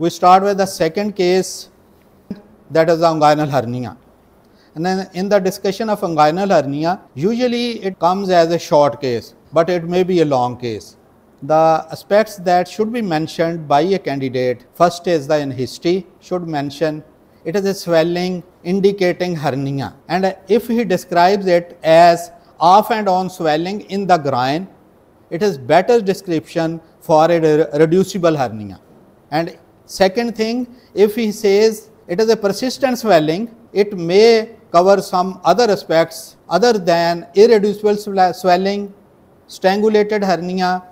We start with the second case, that is the inguinal hernia. And then in the discussion of inguinal hernia, usually it comes as a short case, but it may be a long case. The aspects that should be mentioned by a candidate, first is the in history should mention it is a swelling indicating hernia, and if he describes it as off and on swelling in the groin, it is better description for a reducible hernia. And second thing, if he says it is a persistent swelling, it may cover some other aspects other than irreducible swelling, strangulated hernia,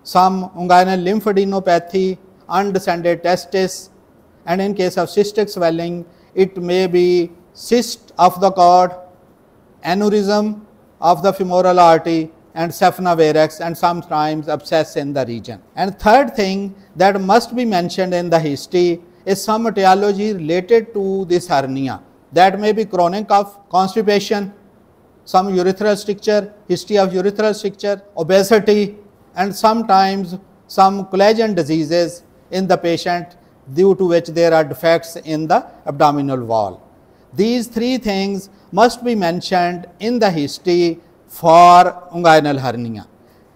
some inguinal lymphadenopathy, undescended testis, and in case of cystic swelling, it may be cyst of the cord, aneurysm of the femoral artery, and saphenous varix, and sometimes abscess in the region. And third thing that must be mentioned in the history is some etiology related to this hernia. That may be chronic cough, constipation, some urethral stricture, history of urethral stricture, obesity, and sometimes some collagen diseases in the patient due to which there are defects in the abdominal wall. These three things must be mentioned in the history for inguinal hernia.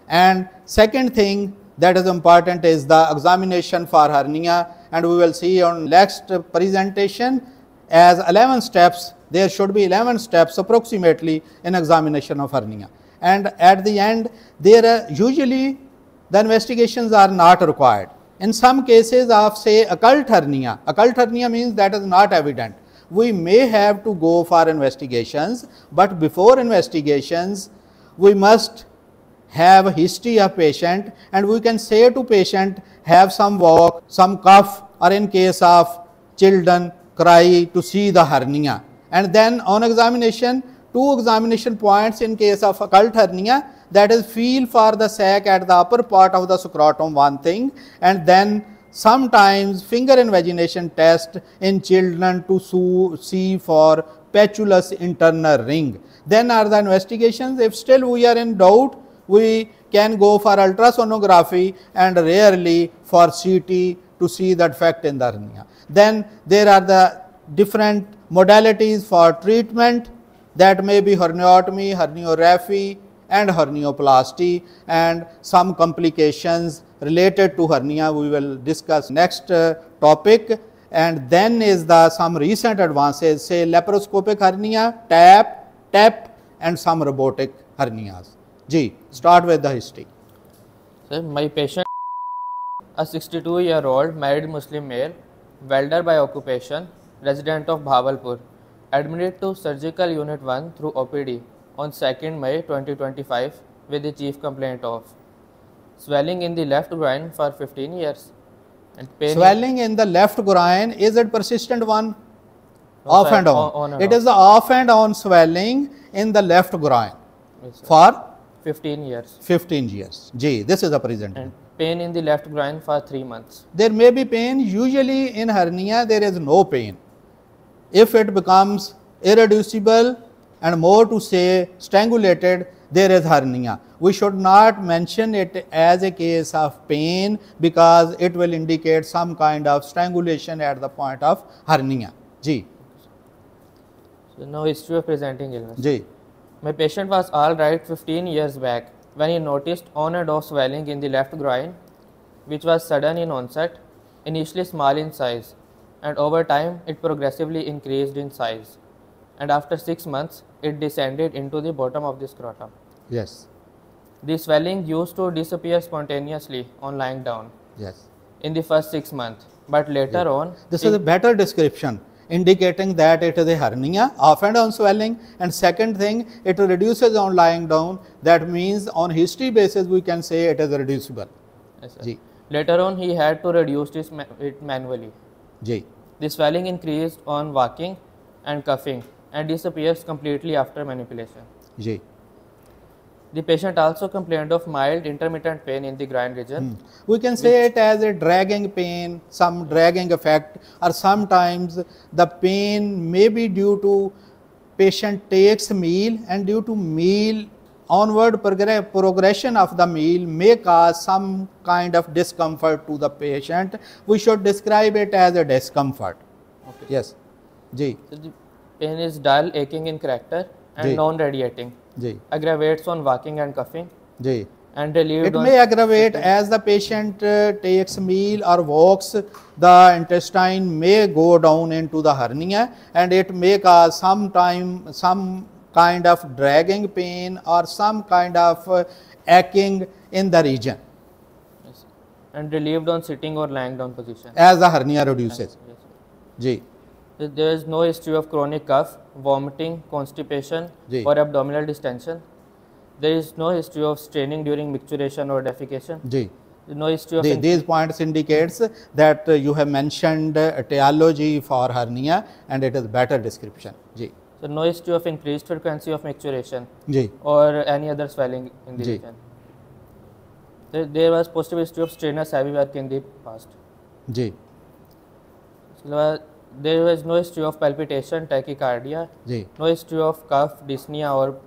And second thing that is important is the examination for hernia, and we will see on next presentation as 11 steps. There should be 11 steps approximately in examination of hernia, and at the end there are usually the investigations are not required. In some cases of say occult hernia means that is not evident, we may have to go for investigations, but before investigations we must have a history of patient, and we can say to patient have some walk, some cough, or in case of children cry to see the hernia. And then on examination, two examination points in case of occult hernia, that is feel for the sac at the upper part of the scrotum, one thing, and then sometimes finger invagination test in children to see for patulous internal ring. Then are the investigations. If still we are in doubt, we can go for ultrasonography and rarely for CT to see the defect in the hernia. Then there are the different modalities for treatment, that may be herniotomy, herniorrhaphy, and hernioplasty, and some complications related to hernia we will discuss next topic. And then is the some recent advances, say laparoscopic hernia, TAP, and some robotic hernias. Ji, start with the history. Sir, my patient, a 62-year-old married Muslim male, welder by occupation, resident of Bhavalpur, admitted to surgical unit 1 through OPD on 2nd May 2025 with the chief complaint of swelling in the left groin for 15 years. And pain swelling in the left groin, is it persistent one? No, Off sir, and on. on and It off. is the off and on swelling in the left groin. Yes, sir. For 15 years. 15 years. Ji, this is the present. And pain in the left groin for 3 months. There may be pain, usually in hernia there is no pain. If it becomes irreducible and more to say strangulated, there is hernia. We should not mention it as a case of pain because it will indicate some kind of strangulation at the point of hernia. Ji. So now history of presenting illness. Ji. My patient was all right 15 years back when he noticed on and off swelling in the left groin, which was sudden in onset, initially small in size, and over time it progressively increased in size, and after 6 months it descended into the bottom of the scrotum. Yes. The swelling used to disappear spontaneously on lying down Yes. in the first 6 months, but later on This is a better description indicating that it is a hernia, off and on swelling, and second thing, it reduces on lying down. That means on history basis we can say it is reducible. Yes, sir. Ji. Later on he had to reduce it manually. Ji. The swelling increased on walking and coughing and disappears completely after manipulation. Ji. The patient also complained of mild intermittent pain in the groin region. We can say it as a dragging pain, some dragging effect, or sometimes the pain may be due to patient takes meal, and due to meal onward progression of the meal may cause some kind of discomfort to the patient. We should describe it as a discomfort. Okay. Yes. Ji. So the pain is dull, aching in character and Ji. non-radiating. Ji. Aggravates on walking and coughing Ji. and relieved It on may aggravate as the patient takes meal or walks, the intestine may go down into the hernia and it may cause some kind of dragging pain or some kind of aching in the region yes, and relieved on sitting or lying down position. as the hernia reduces. Yes. Ji. There is no history of chronic cough, vomiting, constipation Ji. or abdominal distension. There is no history of straining during micturition or defecation. Ji. No history of These points indicates that you have mentioned etiology for hernia and it is better description. Ji. so no history of increased frequency of micturition Ji. or any other swelling in the Ji. region. There was positive history of strenuous heavy work in the past. Ji. So, there was no history of palpitation, tachycardia, Ji. no history of cough, dyspnea or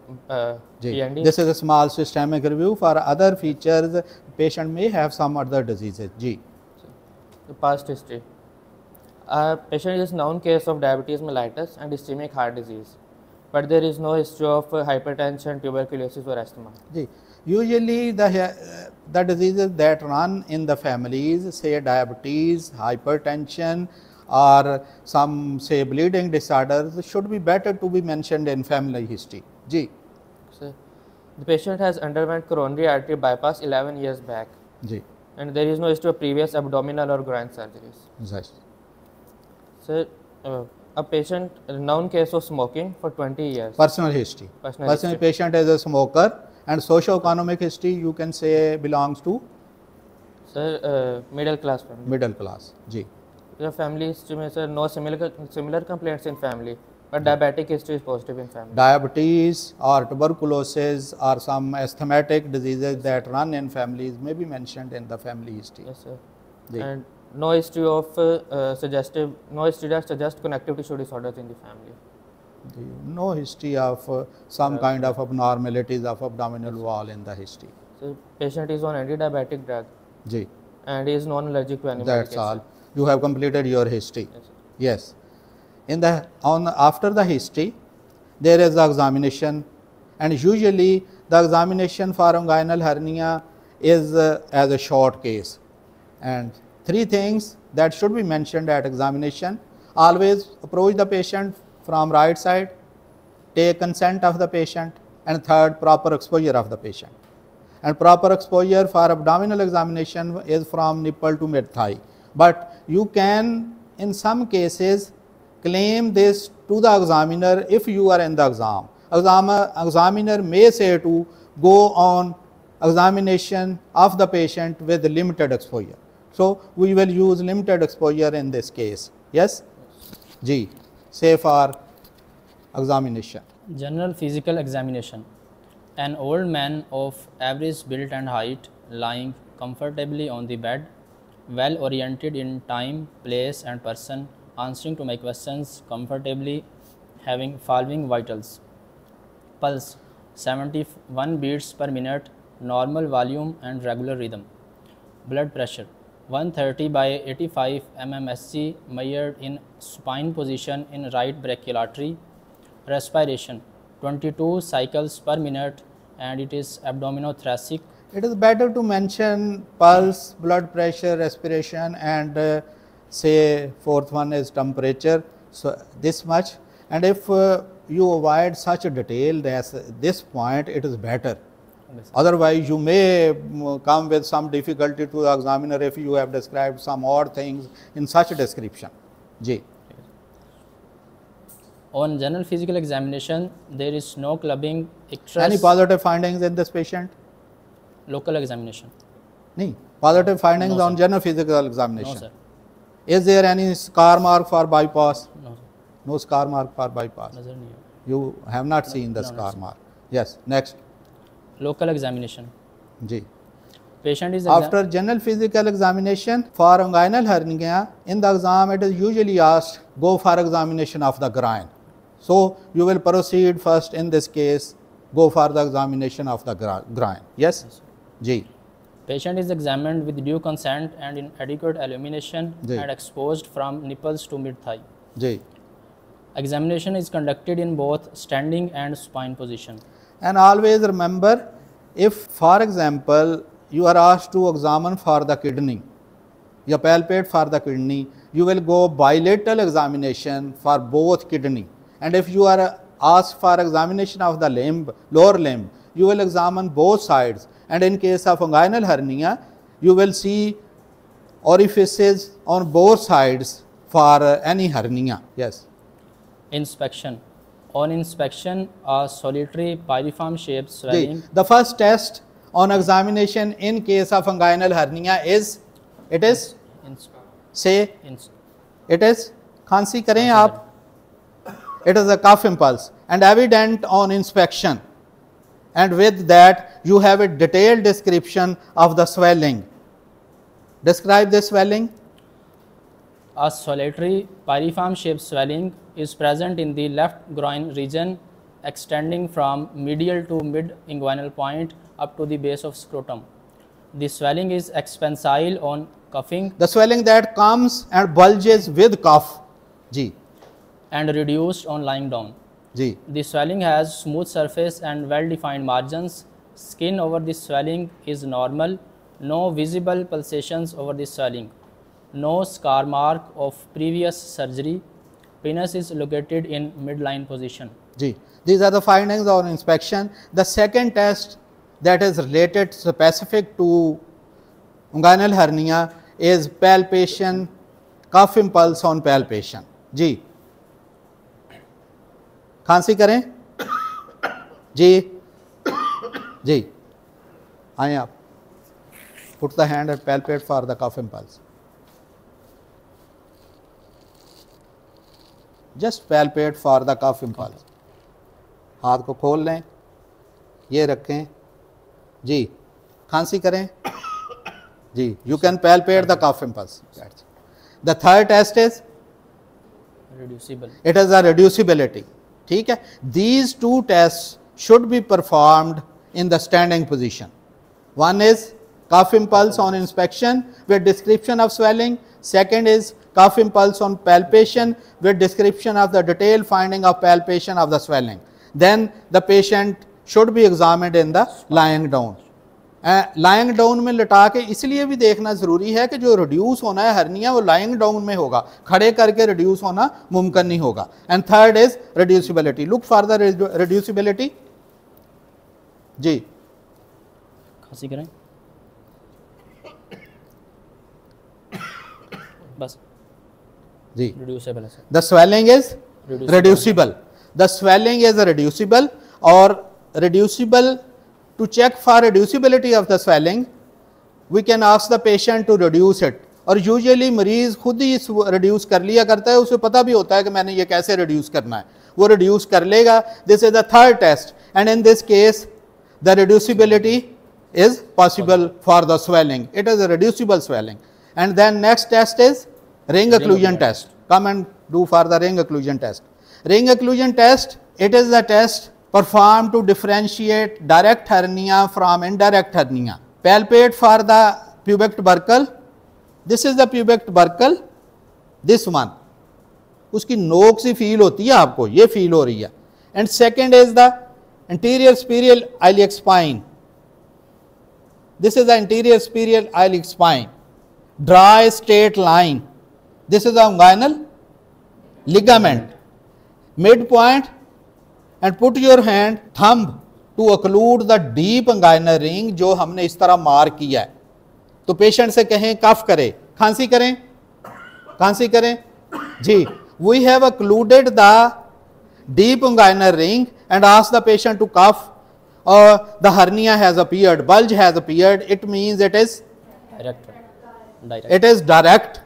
Ji. PND. This is a small systemic review. For other features, patient may have some other diseases. Ji. The past history. Patient is known case of diabetes mellitus and ischemic heart disease, but there is no history of hypertension, tuberculosis or asthma. Ji. Usually the diseases that run in the families, say diabetes, hypertension or some say bleeding disorders, should be better to be mentioned in family history. Ji. So, the patient has underwent coronary artery bypass 11 years back, Ji. and there is no history of previous abdominal or groin surgeries. Yes. So, a patient, a known case of smoking for 20 years. Personal history. Personal Personal history. patient is a smoker and socio-economic history you can say belongs to Sir, middle class family. middle class. Ji. The family history में sir no similar complaints in family, but diabetic history is positive in family. Diabetes or tuberculosis or some asthmatic diseases that run in families may be mentioned in the family history. Yes sir. Ji. And no history of no history that suggests connective tissue disorders in the family. No history of some kind of abnormalities of abdominal wall in the history. So patient is on anti-diabetic drug Ji. and he is non-allergic to any That's medication. all. You have completed your history. Yes, sir. Yes. After the history, there is the examination, and usually the examination for inguinal hernia is as a short case. And three things that should be mentioned at examination: always approach the patient from right side, take consent of the patient, and third, proper exposure of the patient. And proper exposure for abdominal examination is from nipple to mid thigh. But you can, in some cases, claim this to the examiner if you are in the exam. Examiner may say to go on examination of the patient with limited exposure. So we will use limited exposure in this case. Yes? Ji. Say for examination. General physical examination. An old man of average build and height lying comfortably on the bed, well oriented in time, place and person, answering to my questions comfortably, having following vitals: pulse 71 beats per minute, normal volume and regular rhythm; blood pressure 130 by 85 mmHg measured in supine position in right brachial artery; respiration 22 cycles per minute and it is abdominothoracic. It is better to mention pulse, blood pressure, respiration, and say fourth one is temperature. So this much, and if you avoid such a detail at this point, it is better. Otherwise, you may come with some difficulty to the examiner if you have described some odd things in such a description. Ji. On general physical examination, there is no clubbing, icterus. Any positive findings in this patient? Local examination. No. Positive findings No, on sir. general physical examination. No, sir. Is there any scar mark for bypass? No, sir. No scar mark for bypass. Nazar nahi hai. You have not seen the no, scar sir. mark. Yes. Next. Local examination. Ji. Patient is After general physical examination for inguinal hernia, in the exam it is usually asked go for examination of the groin. So you will proceed first in this case go for the examination of the groin. Yes? Ji. Patient is examined with due consent and in adequate illumination ji. and exposed from nipples to mid-thigh. Ji. Examination is conducted in both standing and supine position. And always remember, if for example you are asked to examine for the kidney, you palpate for the kidney, you will go bilateral examination for both kidney. And if you are asked for examination of the limb, lower limb, you will examine both sides. And in case of inguinal hernia, you will see orifices on both sides for any hernia. Yes. Inspection. On inspection, a solitary pyriform shaped swelling. The first test on examination in case of inguinal hernia is, it is, say, it is, खांसी करें आप, it is a cough impulse and evident on inspection, and with that you have a detailed description of the swelling. Describe the swelling. A solitary pyriform shaped swelling is present in the left groin region, extending from medial to mid inguinal point up to the base of scrotum. The swelling is expansile on coughing. The swelling that comes and bulges with cough. Ji. And reduced on lying down. Ji. The swelling has smooth surface and well defined margins. Skin over the swelling is normal. No visible pulsations over the swelling. No scar mark of previous surgery. Penis is located in midline position. Ji. These are the findings on inspection. The second test that is related specific to inguinal hernia is palpation, cough impulse on palpation. जी. खांसी करें जी. जी. आए आप. Put the hand and palpate for the cough impulse. Just palpate for the cough impulse. हाथ को खोल लें, ये रखें जी. खांसी करें जी. You can palpate the cough impulse. The third test is reducible. It is a reducibility. ठीक है. These two tests should be performed in the standing position. One is cough impulse on inspection with description of swelling. Second is cough impulse on palpation with description of the detailed finding of palpation of the swelling. Then the patient should be examined in the lying down. Lying down में लटा के इसलिए भी देखना ज़रूरी है कि जो रिड्यूस होना है हर्निया वो लाइंग डाउन में होगा, खड़े करके रिड्यूस होना मुमकिन नहीं होगा. And third is reducibility. Look for the reducibility. जी. खांसी करें बस जी. रिड्यूसिबल है. The swelling is reducible. The swelling is reducible. और reducible, to check for reducibility of the swelling, we can ask the patient to reduce it. और usually मरीज खुद ही रिड्यूस कर लिया करता है, उसे पता भी होता है कि मैंने ये कैसे रिड्यूस करना है, वो रिड्यूस कर लेगा. This is the third test and in this case the reducibility is possible for the swelling. It is a reducible swelling. And then next test is ring occlusion test. Come and do for the ring occlusion test. Ring occlusion test, it is the test performed to differentiate direct hernia from indirect hernia. Palpate for the pubic tubercle. This is the pubic tubercle. This one. उसकी नोक सी feel होती है आपको, ये feel हो रही है. And second is the anterior superior iliac spine. This is the anterior superior iliac spine. Dry straight line. This is the inguinal ligament. Midpoint, and put your hand, thumb, to occlude the deep inguinal ring जो हमने इस तरह mark किया है. तो patient से कहें कफ करे, खांसी करें, खांसी करें जी. We have occluded the deep inguinal ring and asked the patient to cough. The hernia has appeared, bulge has appeared. It means it is direct.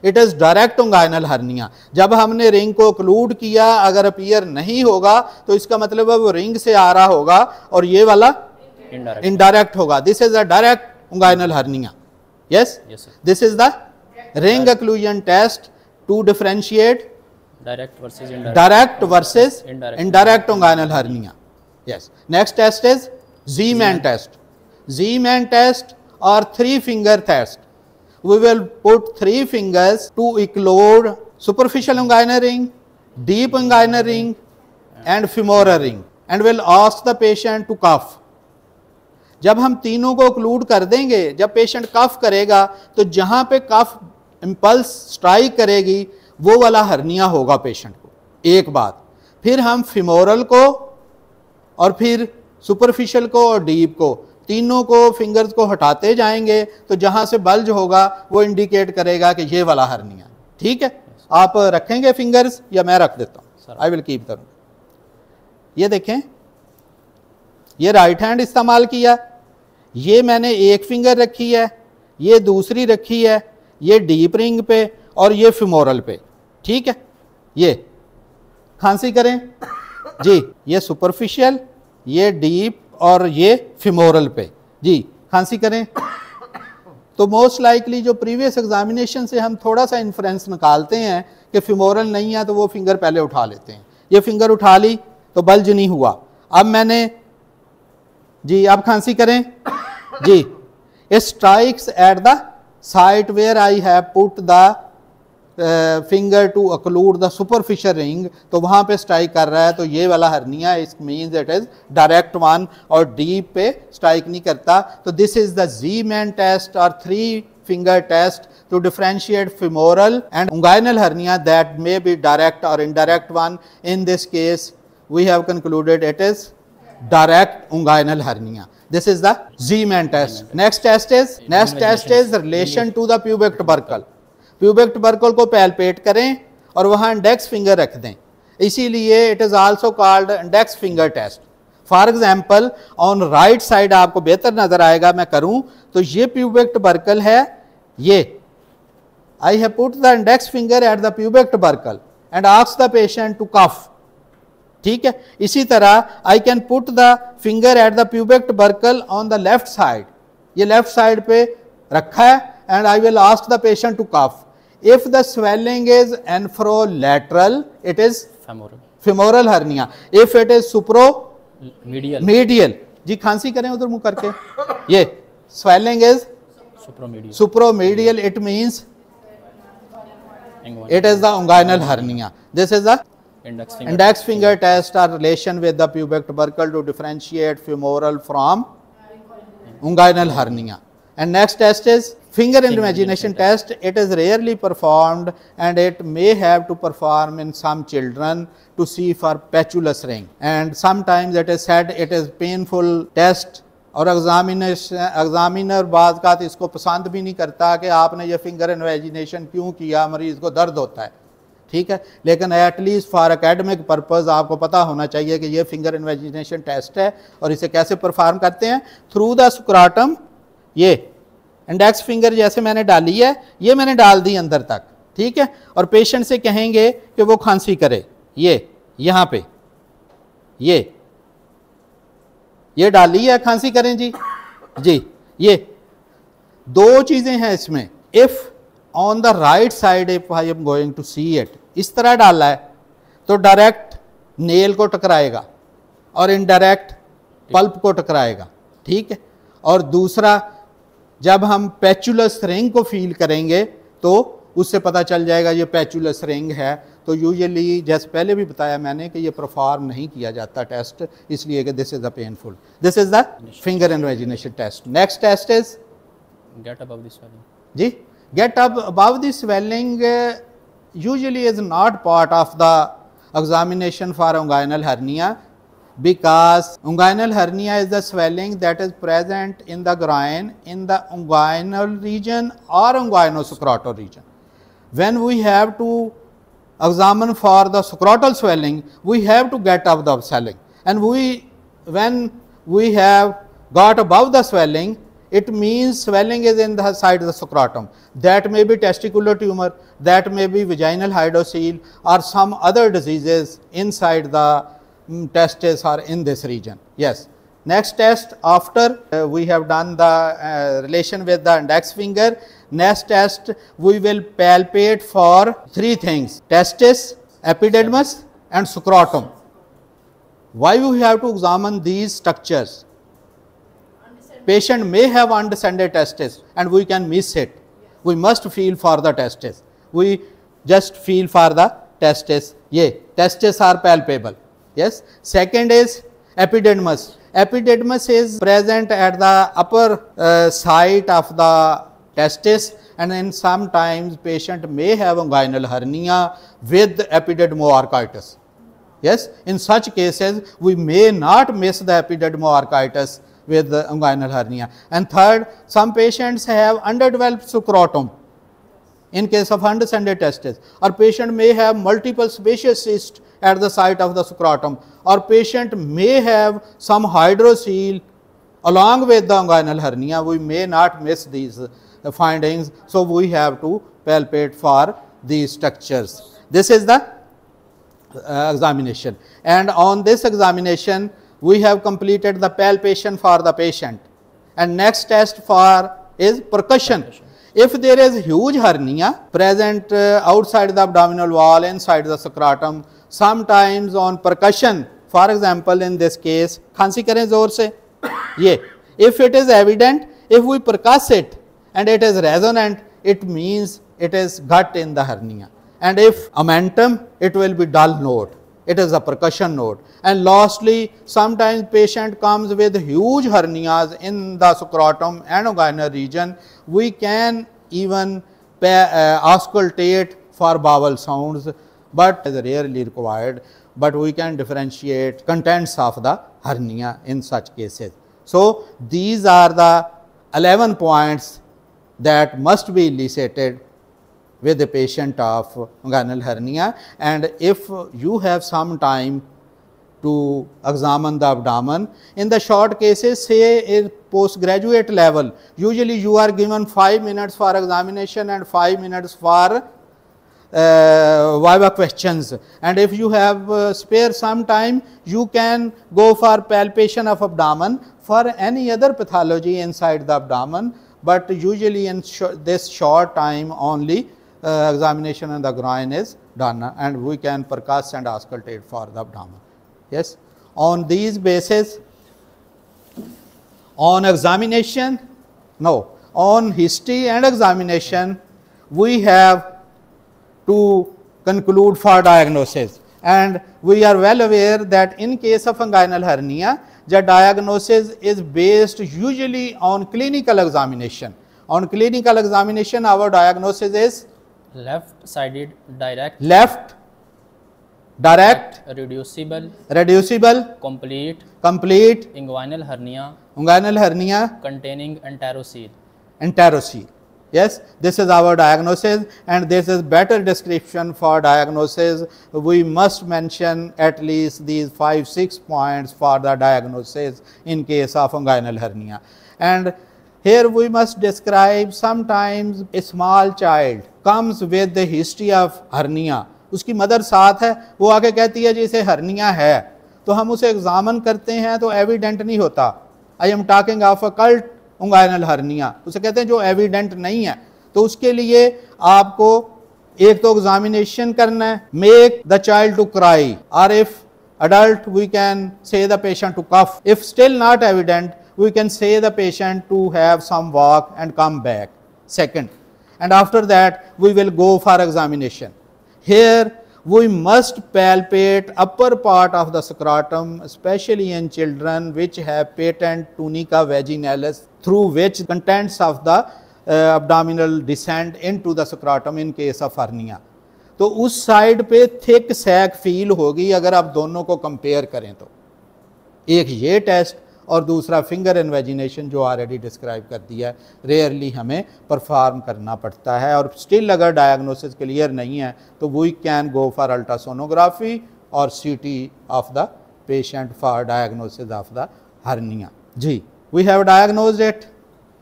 It is direct inguinal hernia. जब हमने ring को occlude किया, अगर appear नहीं होगा तो इसका मतलब है वो रिंग से आ रहा होगा और ये वाला इनडायरेक्ट होगा. This is a direct inguinal hernia. Yes? Yes, sir. This is the ring occlusion test to differentiate direct versus indirect inguinal hernia. Yes. Next test is Z-man test. Z-man test or 3-finger test. We will put 3 fingers to include superficial inguinal ring, deep inguinal ring and femoral ring, and will ask the patient to cough. जब हम तीनों को include कर देंगे, जब patient कफ करेगा तो जहां पे कफ इम्पल्स स्ट्राइक करेगी वो वाला हर्निया होगा पेशेंट को। एक बात, फिर हम फिमोरल को और फिर सुपरफिशियल को और डीप को, तीनों को फिंगर्स को हटाते जाएंगे तो जहां से बल्ज होगा वो इंडिकेट करेगा कि ये वाला हर्निया। ठीक है, आप रखेंगे फिंगर्स या मैं रख देता हूं? I will keep the. ये देखें, ये राइट हैंड इस्तेमाल किया, ये मैंने एक फिंगर रखी है, ये दूसरी रखी है, ये डीप रिंग पे और ये फिमोरल पे। ठीक है, ये खांसी करें जी, ये सुपरफिशियल, ये डीप और ये फिमोरल पे जी, खांसी करें। तो मोस्ट लाइकली जो प्रीवियस एग्जामिनेशन से हम थोड़ा सा इन्फ्रेंस निकालते हैं कि फिमोरल नहीं है तो वो फिंगर पहले उठा लेते हैं। ये फिंगर उठा ली तो बल्ज नहीं हुआ। अब मैंने जी, अब खांसी करें जी, it strikes at the site where I have put the finger to occlude the superficial ring, तो वहां पे स्ट्राइक कर रहा है तो ये वाला hernia, it means it is direct one और डीप पे स्ट्राइक नहीं करता। तो this is the Z-man test और 3-finger test to differentiate femoral and inguinal hernia that may be direct or indirect one. In this case we have concluded it is direct inguinal hernia. This is the Z-man test. Next test is relation to the pubic tubercle. Pubic tubercle को palpate करें और वहाँ index finger रख दें, इसीलिए it is also called index finger test. For example on right side आपको बेहतर नजर आएगा, मैं करूं तो ये pubic tubercle है, ये I have put the index finger at the pubic tubercle and ask the patient to cough. ठीक है, इसी तरह I can put the finger at the pubic tubercle on the left side. ये left side पे रखा है and I will ask the patient to cough. If the swelling is infralateral, it is femoral hernia. If it is medial, जी खांसी करें उधर मुंह करके, ये swelling is supromedial, it means it is the inguinal hernia. This is the index finger test or relation with the pubic tubercle to differentiate femoral from inguinal hernia. And next test is finger imagination test. It is rarely performed and it may have to perform in some children to see for patulous ring, and sometimes it is said it is painful test और examiner बाज़ का इसको पसंद भी नहीं करता कि आपने ये फिंगर इन्वेजिनेशन क्यों किया, मरीज़ को दर्द होता है। ठीक है, लेकिन एटलीस्ट फॉर एकेडमिक पर्पज़ आपको पता होना चाहिए कि ये फिंगर इन्वेजिनेशन टेस्ट है और इसे कैसे परफॉर्म करते हैं। थ्रू द स्क्राटम, ये इंडेक्स फिंगर जैसे मैंने डाली है, ये मैंने डाल दी अंदर तक। ठीक है, और पेशेंट से कहेंगे कि वो खांसी करे, ये यहाँ पे ये डाली है, खांसी करें जी जी। ये दो चीजें हैं इसमें, if on the right side if I am going to see it, इस तरह डाला है तो डायरेक्ट नेल को टकराएगा और इनडायरेक्ट पल्प को टकराएगा। ठीक है, और दूसरा जब हम पैचुलस रिंग को फील करेंगे तो उससे पता चल जाएगा ये पैचुलस रिंग है। तो यूजुअली जैसे पहले भी बताया मैंने कि ये परफॉर्म नहीं किया जाता टेस्ट, इसलिए कि this is the painful. This is the finger invagination test. Next test is get above the swelling जी। Get above the swelling usually is not part of the examination for inguinal hernia, because inguinal hernia is the swelling that is present in the groin in the inguinal region or inguinoscrotal region. When we have to examine for the scrotal swelling, we have to get above the swelling, and when we have got above the swelling, it means swelling is in the side of the scrotum. That may be testicular tumor, that may be vaginal hydrocele or some other diseases inside the testes or in this region. Yes. Next test after we have done the relation with the index finger. Next test we will palpate for three things: testis, epididymis and scrotum. Why we have to examine these structures? Patient may have undescended testes and we can miss it. We must feel for the testes. We just feel for the testes. Yeah, testes are palpable. Yes. Second is epididymis. Epididymis is present at the upper side of the testis, and then sometimes patient may have inguinal hernia with epididymoarchitis. Yes, in such cases we may not miss the epididymoarchitis with the inguinal hernia. And third, some patients have underdeveloped scrotum in case of undescended testes, or patient may have multiple sebaceous cysts at the site of the scrotum, or patient may have some hydrocele along with the inguinal hernia. We may not miss these findings, so we have to palpate for these structures. This is the examination, and on this examination we have completed the palpation for the patient, and next test for is percussion. If there is huge hernia present outside the abdominal wall, inside the scrotum, sometimes on percussion, for example in this case, khansi kare zor se, ye, if it is evident, if we percuss it and it is resonant, it means it is gut in the hernia, and if omentum, it will be dull note, it is a percussion note. And lastly, sometimes patient comes with huge hernias in the scrotum and inguinal region. We can even auscultate for bowel sounds, but is rarely required, but we can differentiate contents of the hernia in such cases. So these are the 11 points that must be elicited with the patient of inguinal hernia. And if you have some time to examine the abdomen, in the short cases, say a postgraduate level, usually you are given 5 minutes for examination and 5 minutes for viva questions, and if you have spare some time, you can go for palpation of abdomen for any other pathology inside the abdomen, but usually in this short time only examination on the groin is done, and we can percuss and auscultate for the abdomen. Yes. On these basis, on examination, no, on history and examination, we have to conclude for diagnosis, and we are well aware that in case of inguinal hernia, the diagnosis is based usually on clinical examination. On clinical examination, our diagnosis is left-sided direct, reducible, complete inguinal hernia containing enterocele. Yes, this is our diagnosis, and this is better description for diagnosis. We must mention at least these 5-6 points for the diagnosis in case of inguinal hernia. And here we must describe, sometimes a small child comes with the history of hernia, उसकी mother साथ है, वो आके कहती है जैसे hernia है, तो हम उसे एग्जामिन करते हैं तो एविडेंट नहीं होता. I am talking of occult inguinal hernia, उसे कहते हैं जो एविडेंट नहीं है. तो उसके लिए आपको एक तो एग्जामिनेशन करना है, make the child to cry, और if adult we can say the patient to cough. If still not evident, we can say the patient to have some walk and come back. Second, and after that we will go for examination. Here we must palpate upper part of the scrotum, especially in children which have patent tunica vaginalis, through which contents of the abdominal descend into the scrotum in case of hernia. तो उस side पे thick sac feel होगी अगर आप दोनों को compare करें तो. एक ये टेस्ट और दूसरा फिंगर इन्वेजिनेशन जो ऑलरेडी डिस्क्राइब कर दिया है, रेयरली हमें परफॉर्म करना पड़ता है. और स्टिल अगर डायग्नोसिस क्लियर नहीं है तो we can go for ultrasonography और CT of the patient for diagnosis of the hernia. जी, we have diagnosed it.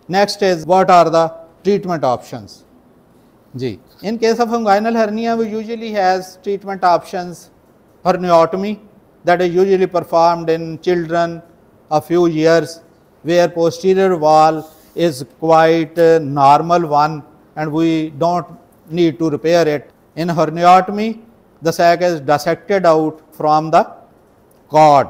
Next is what are the treatment options. जी, in case of inguinal hernia we usually has treatment options. Herniotomy, that is usually performed in children a few years where posterior wall is quite normal one and we don't need to repair it. In herniotomy the sac is dissected out from the cord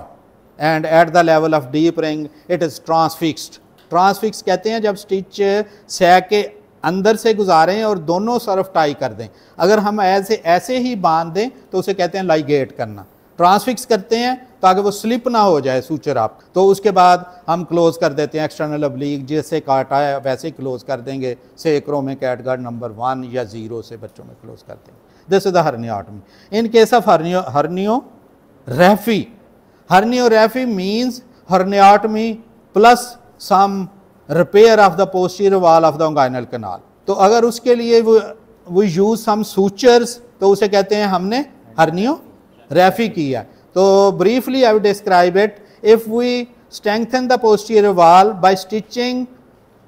and at the level of deep ring it is transfixed. Transfix कहते हैं जब stitch sac के अंदर से गुजारें और दोनों तरफ tie कर दें। अगर हम ऐसे ही बांध दें तो उसे कहते हैं लाइगेट करना। ट्रांसफिक्स करते हैं ताकि वो स्लिप ना हो जाए सूचर आप, तो उसके बाद हम क्लोज कर देते हैं एक्सटर्नल ऑब्लिक, जैसे काटा है वैसे ही क्लोज कर देंगे, से एक्रो में कैटगार्ड नंबर 1 या 0 से बच्चों में क्लोज कर देंगे। This is the herniotomy. In case of herniorrhaphy, herniorrhaphy means herniotomy plus some repair of the posterior wall of the inguinal canal. तो अगर उसके लिए वो यूज सम सूचर्स तो उसे कहते हैं हमने हर्नियोरैफी किया। तो briefly I will describe it. If we strengthen the posterior wall by stitching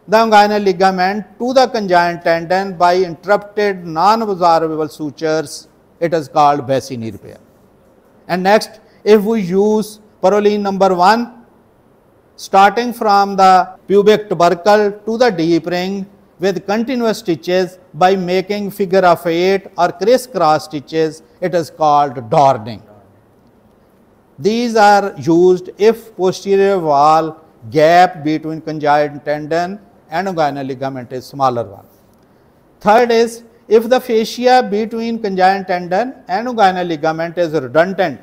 the inguinal ligament to the conjoint tendon by interrupted non-absorbable sutures, it is called Bassini repair. And next, if we use Parolin number 1, starting from the pubic tubercle to the deep ring with continuous stitches by making figure of 8 or crisscross stitches, it is called Dorning. These are used if posterior wall gap between conjoint tendon and inguinal ligament is smaller one. Third is if the fascia between conjoint tendon and inguinal ligament is redundant,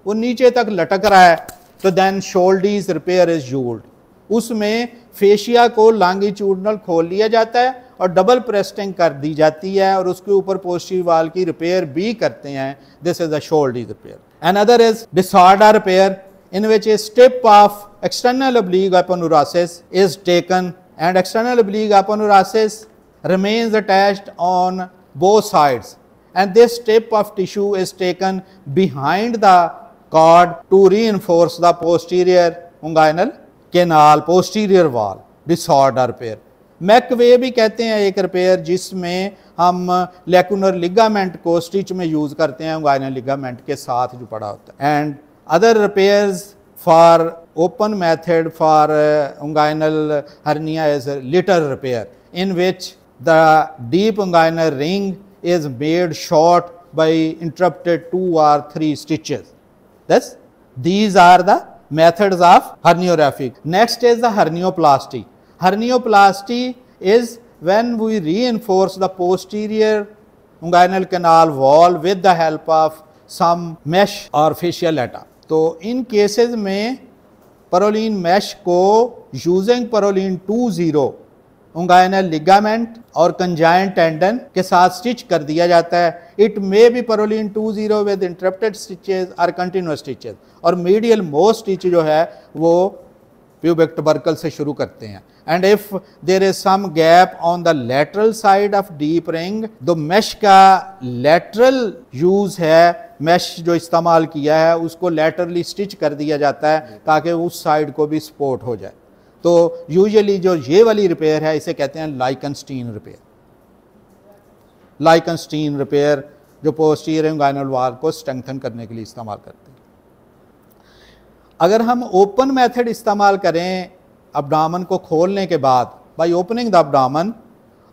वो नीचे तक लटक रहा है, तो then Scholde's repair is used. उसमें fascia को longitudinal खोल लिया जाता है और डबल प्रेस्टिंग कर दी जाती है और उसके ऊपर पोस्टीरियर वॉल की रिपेयर भी करते हैं। This is the Scholde's repair. Another is disorder repair, in which a strip of external oblique aponeurosis is taken and external oblique aponeurosis remains attached on both sides, and this strip of tissue is taken behind the cord to reinforce the posterior inguinal canal, posterior wall. Disorder repair. McVay भी कहते हैं एक repair जिसमें हम लेकुनर ligament को stitch में use करते हैं इंगाइनल लिगामेंट के साथ जो पड़ा होता है। And other repairs for open method for inguinal hernia is Lytle repair, in which the deep inguinal ring is made short by interrupted 2 or 3 stitches. Thus, these are the methods of herniorrhaphy. Next is the hernioplasty. Hernioplasty is when we reinforce the posterior inguinal canal wall with the help of some mesh or fasciolata. तो इन cases में Parolin mesh को using Parolin 2.0 inguinal ligament और conjoined tendon के साथ stitch कर दिया जाता है। It may be Parolin 2.0 with interrupted stitches और कंटिन्यूअस स्टिचेस, और मीडियल मोस्ट स्टिच जो है वो प्यूबिक टबर्कल से शुरू करते हैं। And if there is some gap on the lateral side of deep ring, तो मेश का लेटरल यूज है, मेश जो इस्तेमाल किया है उसको लेटरली स्टिच कर दिया जाता है ताकि उस साइड को भी सपोर्ट हो जाए। तो यूजुअली जो ये वाली रिपेयर है इसे कहते हैं लाइकनस्टीन रिपेयर। लाइकनस्टीन रिपेयर जो पोस्टीरियर इंगाइनल वॉल को स्ट्रेंथन करने के लिए इस्तेमाल करते हैं। अगर हम ओपन मेथड इस्तेमाल करें अब्डामन को खोलने के बाद, बाय ओपनिंग द अब्डामन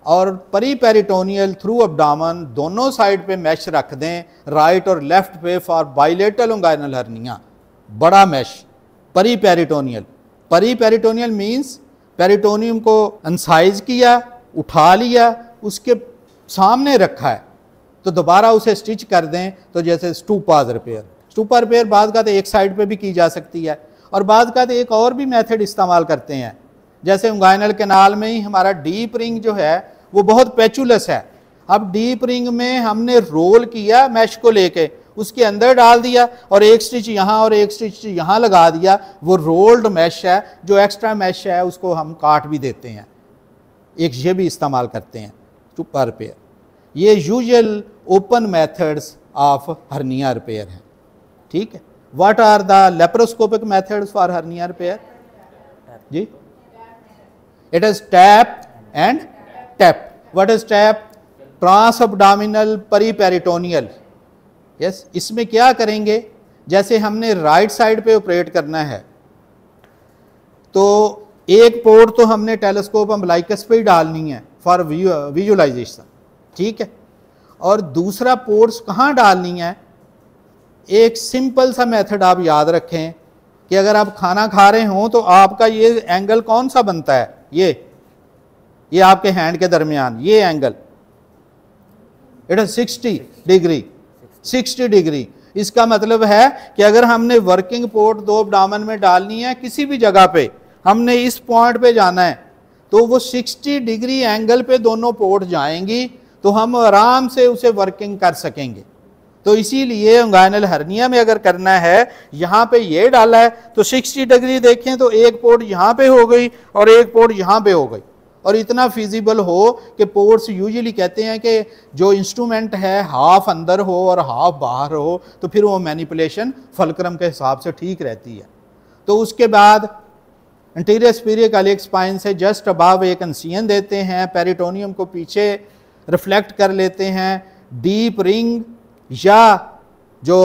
और पेरिटोनियल थ्रू अब्डामन दोनों साइड पे मैश रख दें, राइट और लेफ्ट पे फॉर बाइलेटरल इंगाइनल हर्निया, बड़ा mesh peritoneal. Peritoneal means peritoneum को अनसाइज किया, उठा लिया, उसके सामने रखा है, तो दोबारा उसे स्टिच कर दें। तो जैसे स्टूपाज रिपेयर, स्टूपा रिपेयर बाद का तो एक साइड पे भी की जा सकती है और बाद का तो एक और भी मेथड इस्तेमाल करते हैं। जैसे इंगाइनल कैनाल में ही हमारा डीप रिंग जो है वो बहुत पेचुलस है। अब डीप रिंग में हमने रोल किया मैश को लेके, उसके अंदर डाल दिया और एक स्टिच यहाँ और एक स्टिच यहाँ लगा दिया, वो रोल्ड मैश है। जो एक्स्ट्रा मैश है उसको हम काट भी देते हैं, एक ये भी इस्तेमाल करते हैं स्टूपा रिपेयर। ये usual open methods of hernia repair हैं। ठीक है। What are the laparoscopic methods for hernia repair? जी, it is TAPP and TEP. What is TAPP? Transabdominal peritoneal. Yes, इसमें क्या करेंगे, जैसे हमने राइट साइड पे ऑपरेट करना है तो एक पोर्ट तो हमने टेलीस्कोप अम्बलाइकस पे ही डालनी है फॉर विजुअलाइजेशन, ठीक है, और दूसरा पोर्ट्स कहाँ डालनी है, एक सिंपल सा मेथड आप याद रखें, कि अगर आप खाना खा रहे हो तो आपका ये एंगल कौन सा बनता है, ये आपके हैंड के दरमियान ये angle, it is 60 degree, 60 degree. इसका मतलब है कि अगर हमने वर्किंग पोर्ट दो एब्डोमेन में डालनी है किसी भी जगह पे, हमने इस पॉइंट पे जाना है तो वो 60 डिग्री एंगल पे दोनों पोर्ट जाएंगी, तो हम आराम से उसे वर्किंग कर सकेंगे। तो इसीलिए इंगाइनल हर्निया में अगर करना है, यहाँ पे ये डाला है तो 60 डिग्री देखें तो एक पोर्ट यहाँ पे हो गई और एक पोर्ट यहाँ पे हो गई, और इतना फिजिबल हो कि पोर्ट्स यूजुअली कहते हैं कि जो इंस्ट्रूमेंट है हाफ अंदर हो और हाफ बाहर हो, तो फिर वो मैनिपुलेशन फलक्रम के हिसाब से ठीक रहती है। तो उसके बाद इंटीरियर सुपीरियर कालिक स्पाइन से जस्ट अबव एक इंसिजन देते हैं, पेरिटोनियम को पीछे रिफ्लेक्ट कर लेते हैं, डीप रिंग या जो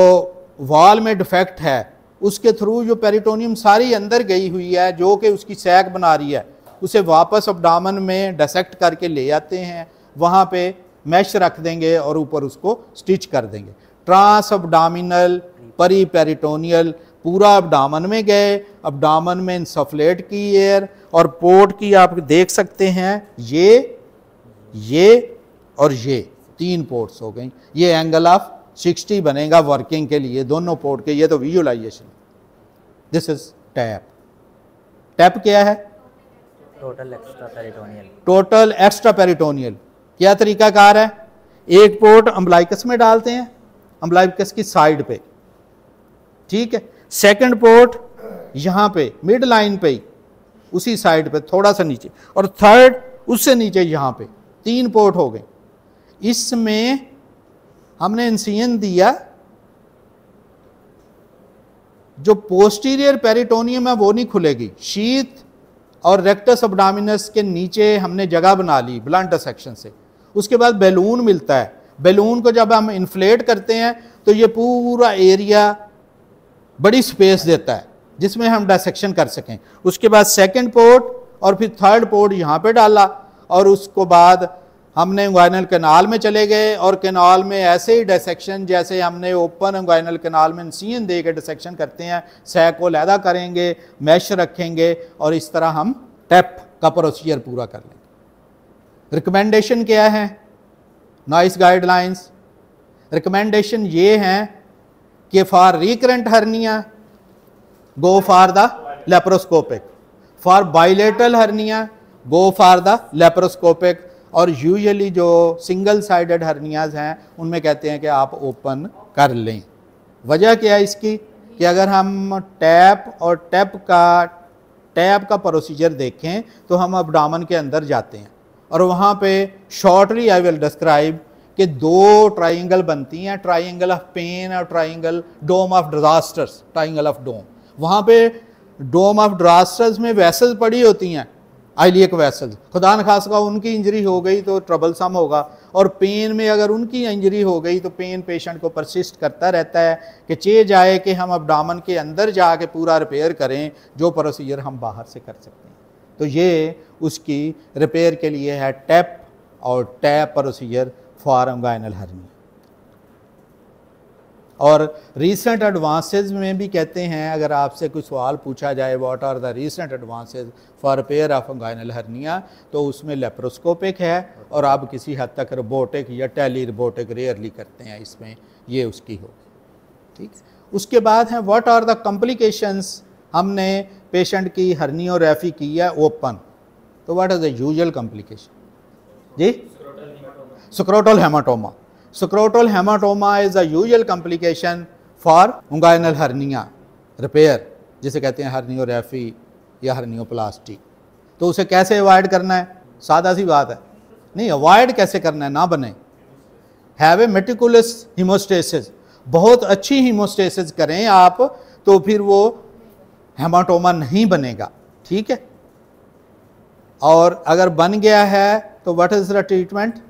वॉल में डिफेक्ट है उसके थ्रू जो पेरिटोनियम सारी अंदर गई हुई है जो कि उसकी सैक बना रही है, उसे वापस एब्डोमेन में डिसेक्ट करके ले आते हैं, वहाँ पे मैश रख देंगे और ऊपर उसको स्टिच कर देंगे। ट्रांस एब्डोमिनल परी पेरिटोनियल पूरा एब्डोमेन में गए, एब्डोमेन में इंसफलेट की एयर और पोर्ट की आप देख सकते हैं ये और ये 3 पोर्ट्स हो गई। ये एंगल ऑफ 60 बनेगा वर्किंग के लिए दोनों पोर्ट के। ये तो visualisation. This is TAPP. TEP क्या है? Total extraperitoneal. Total extraperitoneal. क्या तरीकाकार है? एक पोर्ट अम्बलाइकस में डालते हैं, अम्बलाइकस की साइड पे, ठीक है। सेकंड पोर्ट यहां पे मिड लाइन पे ही उसी साइड पे थोड़ा सा नीचे, और थर्ड उससे नीचे यहां पे। 3 पोर्ट हो गए। इसमें हमने इंसिजन दिया, जो पोस्टीरियर पेरिटोनियम है वो नहीं खुलेगी, शीथ और रेक्टस एब्डोमिनस के नीचे हमने जगह बना ली ब्लंट डिसेक्शन से। उसके बाद बैलून मिलता है, बैलून को जब हम इन्फ्लेट करते हैं तो ये पूरा एरिया बड़ी स्पेस देता है जिसमें हम डिसेक्शन कर सकें। उसके बाद सेकंड पोर्ट और फिर थर्ड पोर्ट यहाँ पे डाला, और उसको बाद हमने इंग्वाइनल कैनाल में चले गए, और कैनाल में ऐसे ही डिसेक्शन जैसे हमने ओपन इंग्वाइनल कैनाल में इंसिजन दे के डिसेक्शन करते हैं, सैक को लैदा करेंगे, मैश रखेंगे, और इस तरह हम टैप का प्रोसीजर पूरा कर लेंगे। रिकमेंडेशन क्या है? नॉइस गाइडलाइंस रिकमेंडेशन ये हैं कि for recurrent hernia go for the laparoscopic, for bilateral hernia go for the laparoscopic, और यूजुअली जो सिंगल साइडेड हर्नियाज हैं उनमें कहते हैं कि आप ओपन कर लें। वजह क्या है इसकी कि अगर हम टैप और टैप का प्रोसीजर देखें तो हम एब्डोमेन के अंदर जाते हैं, और वहाँ पे शॉर्टली आई विल डिस्क्राइब कि 2 ट्राइंगल बनती हैं, ट्राइंगल ऑफ पेन और triangle doom of disasters, triangle of doom. वहाँ पे डोम ऑफ डिजास्टर्स में वेसल्स पड़ी होती हैं, आइलियक वेसल्स। खुदा न खास्ता उनकी इंजरी हो गई तो ट्रबलसम होगा, और पेन में अगर उनकी इंजरी हो गई तो पेन पेशेंट को परसिस्ट करता रहता है कि चे जाए कि हम एब्डोमेन के अंदर जाके पूरा रिपेयर करें जो प्रोसीजर हम बाहर से कर सकते हैं। तो ये उसकी रिपेयर के लिए है टैप और tap procedure for inguinal hernia. और रीसेंट एडवांसेस में भी कहते हैं, अगर आपसे कोई सवाल पूछा जाए what are the recent advances for repair of inguinal hernia, तो उसमें लेप्रोस्कोपिक है, और आप किसी हद तक रोबोटिक या टेली रोबोटिक रेयरली करते हैं, इसमें ये उसकी होगी, ठीक है। उसके बाद है व्हाट आर द कॉम्प्लिकेशंस। हमने पेशेंट की हर्नियोग्राफी की है ओपन, तो what is the usual complication जी? Scrotal haematoma. Scrotal hematoma is a usual complication for inguinal hernia repair, जिसे कहते हैं हर्नियोग्राफी या हर्नियोप्लास्टी। तो उसे कैसे अवॉइड करना है? सादा सी बात है, नहीं अवॉइड कैसे करना है, ना बने। हैव ए मेटिकुलस हीमोस्टेसिस, बहुत अच्छी हीमोस्टेसिस करें आप, तो फिर वो हेमाटोमा नहीं बनेगा, ठीक है। और अगर बन गया है तो what is the treatment?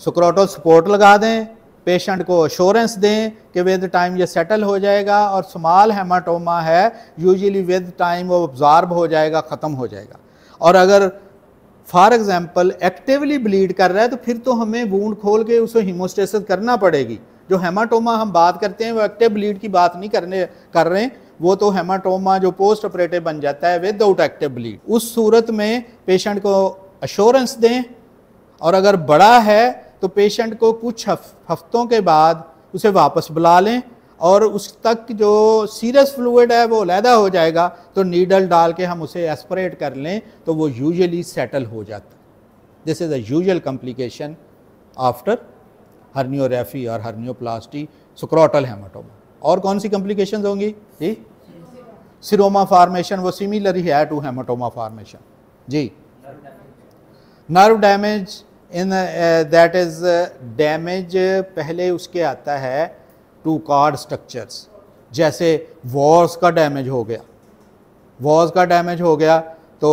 Scrotal support लगा दें, पेशेंट को अश्योरेंस दें कि विद टाइम ये सेटल हो जाएगा, और स्मॉल हेमाटोमा है यूजुअली विद टाइम वो अब्जॉर्ब हो जाएगा, ख़त्म हो जाएगा। और अगर फॉर एग्जांपल एक्टिवली ब्लीड कर रहा है तो फिर तो हमें वूंड खोल के उसे हीमोस्टेसिस करना पड़ेगी। जो हेमाटोमा हम बात करते हैं वो एक्टिव ब्लीड की बात नहीं कर रहे हैं, वो तो हेमाटोमा जो पोस्ट ऑपरेटिव बन जाता है विदाउट एक्टिव ब्लीड। उस सूरत में पेशेंट को अश्योरेंस दें, और अगर बड़ा है तो पेशेंट को कुछ हफ्तों के बाद उसे वापस बुला लें, और उस तक जो सीरियस फ्लूइड है वो अलहदा हो जाएगा, तो नीडल डाल के हम उसे एस्पिरेट कर लें तो वो यूजुअली सेटल हो जाता है। This is a usual complication after herniorrhaphy और हर्नियोप्लास्टी सुक्रोटल हेमाटोमा। और कौन सी कॉम्प्लिकेशंस होंगी जी? सिरोमा फार्मेशन, वो सिमिलर ही है टू हेमाटोमा फार्मेशन जी। Nerve damage in that is damage पहले उसके आता है टू कार्ड स्ट्रक्चर्स, जैसे वॉल्स का डैमेज हो गया, वॉल्स का डैमेज हो गया तो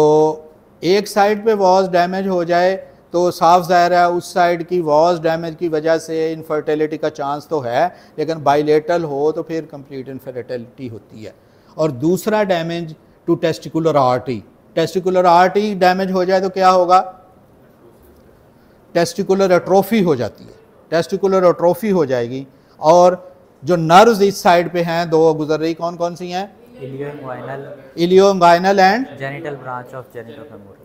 एक साइड पे वॉल्स डैमेज हो जाए तो साफ ज़ाहिर है उस साइड की वॉल्स डैमेज की वजह से इनफर्टिलिटी का चांस तो है, लेकिन बाइलेटरल हो तो फिर कंप्लीट इनफर्टिलिटी होती है। और दूसरा damage to testicular artery, testicular artery damage हो जाए तो क्या होगा? टेस्टिकुलर एट्रोफी हो जाती है, टेस्टिकुलर एट्रोफी हो जाएगी। और जो नर्व्स इस साइड पे हैं दो गुजर रही, कौन कौन सी हैं? Ilioinguinal and genital branch of genitofemoral,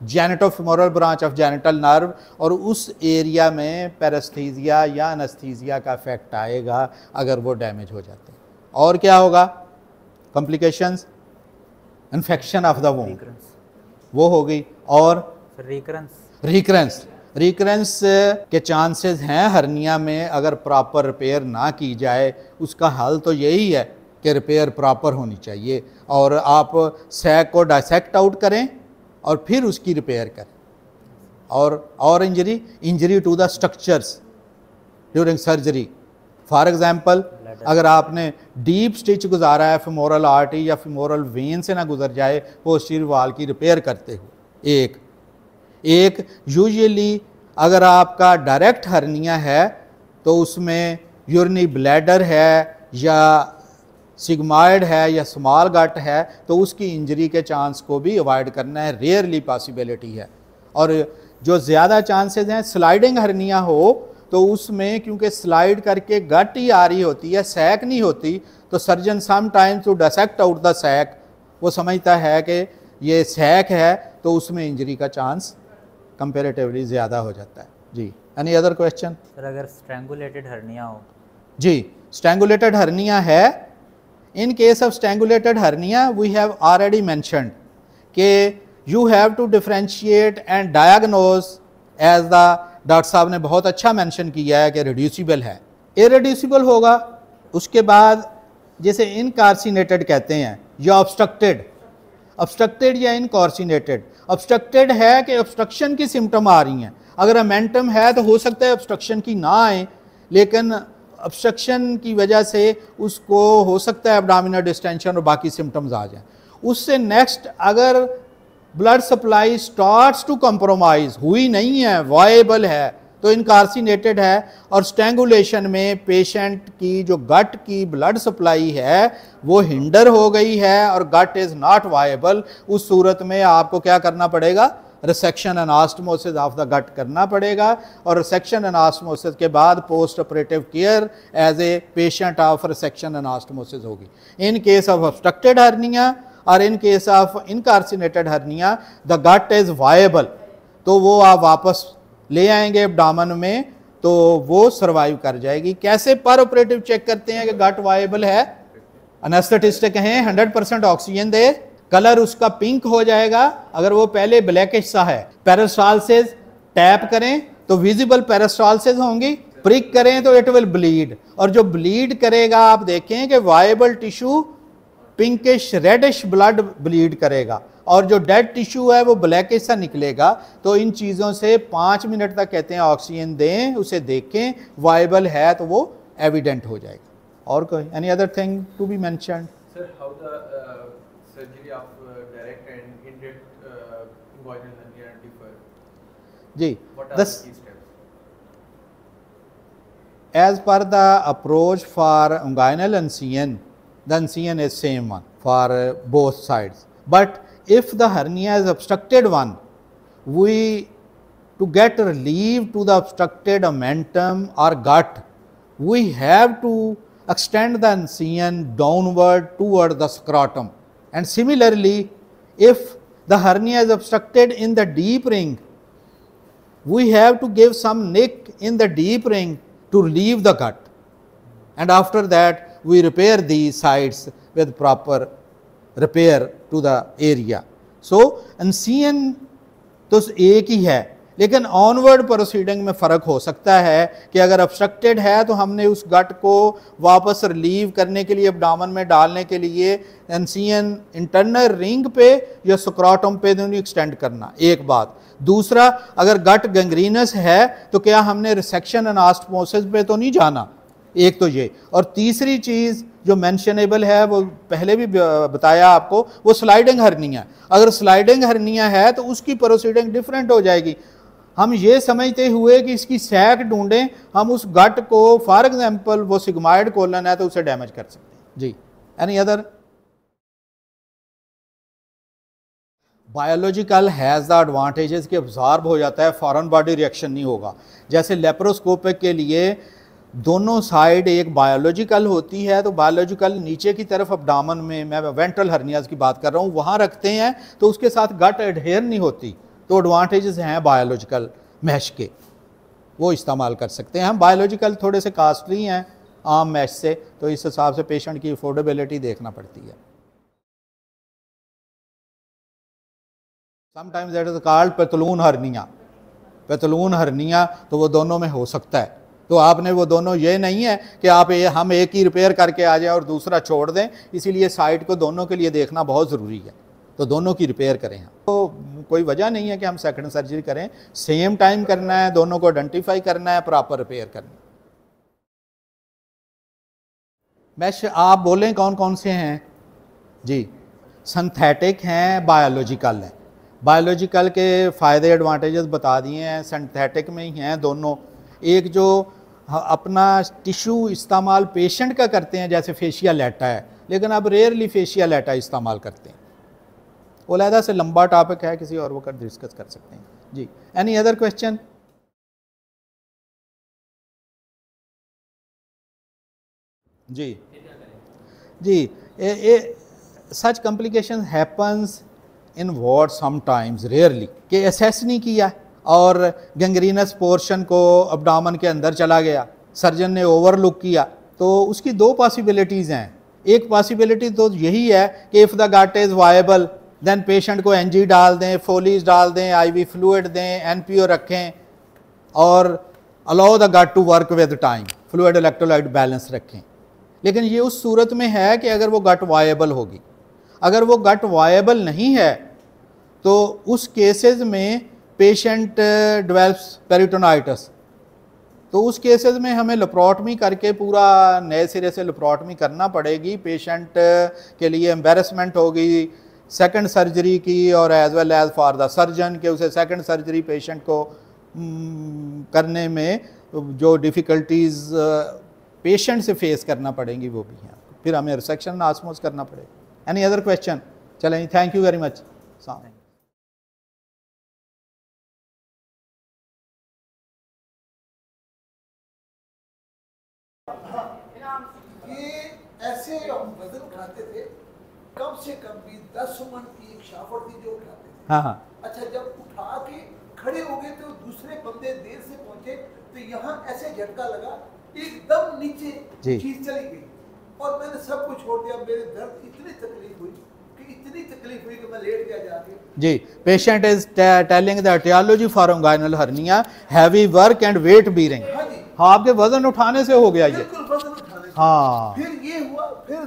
genitofemoral branch of genital nerve, और उस एरिया में पैरास्थीजिया या एनेस्थीजिया का इफेक्ट आएगा अगर वो डैमेज हो जाते हैं। और क्या होगा? Complications, infection of the wound वो होगी, और रिकरेंस रिकरेंस के चांसेस हैं हर्निया में अगर प्रॉपर रिपेयर ना की जाए। उसका हल तो यही है कि रिपेयर प्रॉपर होनी चाहिए, और आप सैक को डाइसेक्ट आउट करें और फिर उसकी रिपेयर करें। और injury to the structures during surgery, for example अगर आपने डीप स्टिच गुजारा है फेमोरल आर्टरी या फेमोरल वेन से ना गुजर जाए पोस्टीरियर वॉल की रिपेयर करते हो। एक यूजुअली अगर आपका डायरेक्ट हर्निया है तो उसमें यूरिनरी ब्लैडर है या सिग्मॉइड है या स्मॉल गट है, तो उसकी इंजरी के चांस को भी अवॉइड करना है, रेयरली पॉसिबिलिटी है। और जो ज़्यादा चांसेस हैं स्लाइडिंग हर्निया हो तो उसमें क्योंकि स्लाइड करके गट ही आ रही होती है, सैक नहीं होती, तो surgeon sometimes to dissect out the sac, वो समझता है कि ये सैक है, तो उसमें इंजरी का चांस कंपेरेटिवली ज़्यादा हो जाता है जी। Any other question? सर अगर स्ट्रैंगुलेटेड हर्निया हो? जी, स्ट्रैंगुलेटेड हर्निया है। In case of strangulated hernia, we have already mentioned कि you have to differentiate and diagnose as the doctor साहब ने बहुत अच्छा मेंशन किया है कि रिड्यूसिबल है, इरेड्यूसिबल होगा, उसके बाद जैसे इनकार्सिनेटेड कहते हैं या ऑब्स्ट्रक्टेड या इनकार्सिनेटेड। ऑब्स्ट्रक्टेड है कि ऑब्स्ट्रक्शन की सिम्टम आ रही हैं, अगर अमेंटम है तो हो सकता है ऑब्स्ट्रक्शन की ना आए, लेकिन ऑब्स्ट्रक्शन की वजह से उसको हो सकता है एब्डोमिनल डिस्टेंशन और बाकी सिम्टम्स आ जाएं। उससे नेक्स्ट अगर blood supply starts to compromise हुई नहीं है, वायबल है, तो इनकार्सिनेटेड है। और स्ट्रैंगुलेशन में पेशेंट की जो गट की ब्लड सप्लाई है वो हिंडर हो गई है और गट इज़ नॉट वायबल, उस सूरत में आपको क्या करना पड़ेगा? Resection anastomosis of the gut करना पड़ेगा। और रिसेक्शन एनास्टमोसिस के बाद post operative care as a patient of resection anastomosis होगी। In case of obstructed hernia और in case of incarcerated hernia the gut is viable, तो वो आप वापस ले आएंगे एब्डोमेन में तो वो सर्वाइव कर जाएगी। कैसे पर ऑपरेटिव चेक करते हैं कि गट वायबल है? एनेस्थेटिस्ट कहें 100% ऑक्सीजन दे, कलर उसका पिंक हो जाएगा, अगर वो पहले ब्लैकिश सा है। पेरिस्टाल्सिस टैप करें तो विजिबल पेरिस्टाल्सिस होंगी, प्रिक करें तो इट विल ब्लीड, और जो ब्लीड करेगा आप देखें कि viable tissue pinkish reddish blood bleed करेगा, और जो डेड टिश्यू है वो ब्लैकिश सा निकलेगा। तो इन चीज़ों से 5 मिनट तक कहते हैं ऑक्सीजन दें, उसे देखें, वायबल है तो वो एविडेंट हो जाएगा। और कोई any other thing to be mentioned? Sir, how the surgery of direct and indirect inguinal hernia differ? जी, What are the key steps? as per the approach for inguinal incision, the incision is same one for both sides. But if the hernia is obstructed one, we to get relief to the obstructed omentum or gut, we have to extend the NCN downward toward the scrotum. And similarly, if the hernia is obstructed in the deep ring, we have to give some nick in the deep ring to relieve the gut. And after that, we repair these sites with proper repair to the area. So, NCN तो एक ही है, लेकिन onward proceeding में फ़र्क हो सकता है कि अगर ऑब्स्ट्रक्टेड है तो हमने उस गट को वापस रिलीव करने के लिए एब्डोमेन में डालने के लिए एनसीएन इंटरनल रिंग पे या स्क्रोटम पे दोनों एक्सटेंड करना, एक बात। दूसरा, अगर गट गैंग्रीनस है तो क्या हमने रिसेक्शन एनास्टमोसिस पे तो नहीं जाना, एक तो ये। और तीसरी चीज़ जो मेंशनेबल है वो पहले भी बताया आपको, वो स्लाइडिंग हर्निया। अगर स्लाइडिंग हर्निया है तो उसकी प्रोसीडिंग डिफरेंट हो जाएगी। हम ये समझते हुए कि इसकी सैक ढूंढें, हम उस गट को, फॉर एग्जांपल वो सिग्माइड कोलन है तो उसे डैमेज कर सकते हैं जी। Any other? Biological has the advantages कि अब्जॉर्ब हो जाता है, फॉरेन बॉडी रिएक्शन नहीं होगा। जैसे लेप्रोस्कोपिक के लिए दोनों साइड एक बायोलॉजिकल होती है, तो बायोलॉजिकल नीचे की तरफ एब्डोमेन में, मैं वेंट्रल हर्नियाज की बात कर रहा हूँ, वहाँ रखते हैं तो उसके साथ गट एडहेयर नहीं होती। तो एडवांटेजेस हैं बायोलॉजिकल मैश के, वो इस्तेमाल कर सकते हैं हम। बायोलॉजिकल थोड़े से कास्टली हैं आम मैश से, तो इस हिसाब से पेशेंट की अफोर्डेबिलिटी देखना पड़ती है। Sometimes that is called pantaloon hernia. Pantaloon hernia तो वो दोनों में हो सकता है। तो आपने वो दोनों, ये नहीं है कि आप हम एक ही रिपेयर करके आ जाएं और दूसरा छोड़ दें, इसीलिए साइड को दोनों के लिए देखना बहुत ज़रूरी है, तो दोनों की रिपेयर करें हम। तो कोई वजह नहीं है कि हम सेकंड सर्जरी करें, सेम टाइम करना है, दोनों को आइडेंटिफाई करना है, प्रॉपर रिपेयर करना है। मैश आप बोलें कौन कौन से हैं जी? सिंथेटिक हैं, बायोलॉजिकल हैं। बायोलॉजिकल के फ़ायदे एडवांटेजेस बता दिए हैं, सिंथेटिक में ही हैं दोनों। एक जो अपना टिश्यू इस्तेमाल पेशेंट का करते हैं, जैसे फेशियल लेटा है, लेकिन अब रेयरली फेशियल लेटा इस्तेमाल करते हैं, वो अलहदा से लंबा टॉपिक है, किसी और वक्त डिस्कस कर सकते हैं जी। Any other question? जी जी, such complication happens in ward sometimes, rarely, कि असेस नहीं किया और गैंग्रीनस पोर्शन को एब्डोमेन के अंदर चला गया, सर्जन ने ओवरलुक किया, तो उसकी दो पॉसिबिलिटीज़ हैं। एक पॉसिबिलिटी तो यही है कि if the gut is viable then patient को एनजी डाल दें, फोलीज डाल दें, आईवी फ्लूइड दें, एनपीओ रखें और allow the gut to work with time, fluid electrolyte balance रखें। लेकिन ये उस सूरत में है कि अगर वो गट वायबल होगी। अगर वो गट वायबल नहीं है तो उस केसेस में पेशेंट डेवलप्स पेरिटोनाइटिस, तो उस केसेस में हमें लेप्रोटमी करके पूरा नए सिरे से लेप्रोटमी करना पड़ेगी। पेशेंट के लिए एम्बेरसमेंट होगी सेकंड सर्जरी की, और as well as for the surgeon के उसे सेकंड सर्जरी पेशेंट को करने में जो डिफ़िकल्टीज़ पेशेंट से फेस करना पड़ेंगी वो भी हैं। फिर हमें रिसेक्शन ऑस्मोस करना पड़ेगा। Any other question? चलें, थैंक यू वेरी मच। ये ऐसे हम वजन उठाते थे, कम से कम भी 10 मन की एक शाफट थी जो उठाते थे। हाँ हाँ। अच्छा, जब उठा के खड़े हो गए तो दूसरे बंदे देर से पहुंचे तो यहाँ ऐसे झटका लगा, एकदम नीचे चीज चली गई और मैंने सब कुछ छोड़ दिया। मेरे दर्द इतनी तकलीफ हुई कि मैं लेट गया जाके जी। Patient is telling the etiology for inguinal hernia, heavy work and weight bearing. हाँ, आपके वजन उठाने से हो गया ये। बिल्कुल वजन उठाने से। हाँ। फिर ये हुआ, फिर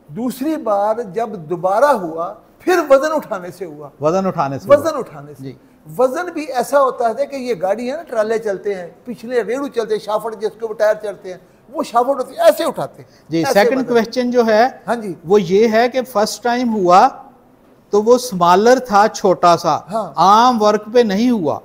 दूसरी बार जब दोबारा हुआ फिर वजन उठाने से हुआ। वजन उठाने से जी। वजन भी ऐसा होता है कि ये गाड़ी है ना, ट्राले चलते हैं, पिछले रेड़ू चलते हैं, शाफट जिसके टायर चलते हैं, वो शाफट होती है, ऐसे उठाते हैं जी। सेकंड क्वेश्चन जो है, हाँ जी, वो ये है कि फर्स्ट टाइम हुआ तो वो स्मॉलर था, छोटा सा, हाँ, आम वर्क पे नहीं हुआ।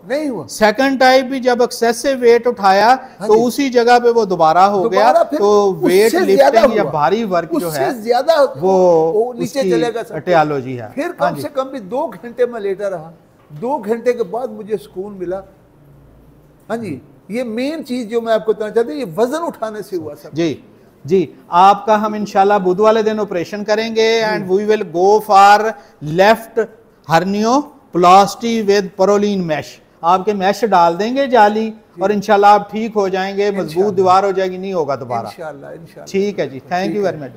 सेकंड टाइम भी जब एक्सेसिव वेट उठाया, हाँ, तो उसी जगह पे वो दोबारा हो गया। तो वेट लिफ्टिंग या भारी वर्क जो है ज्यादा वो नीचे चलेगा, एटियोलॉजी है। फिर कम से कम भी 2 घंटे में लेटा रहा। 2 घंटे के बाद मुझे सुकून मिला। हाँ जी, ये मेन चीज जो मैं आपको बताना चाहता हूँ, ये वजन उठाने से हुआ सब। जी जी, आपका हम इंशाल्लाह बुध वाले दिन ऑपरेशन करेंगे and we will go for left hernioplasty with prolene mesh. आपके मैश डाल देंगे जाली और इंशाल्लाह आप ठीक हो जाएंगे, मजबूत दीवार हो जाएगी, नहीं होगा दोबारा। इंशाल्लाह इंशाल्लाह। ठीक है जी, थैंक यू वेरी मच।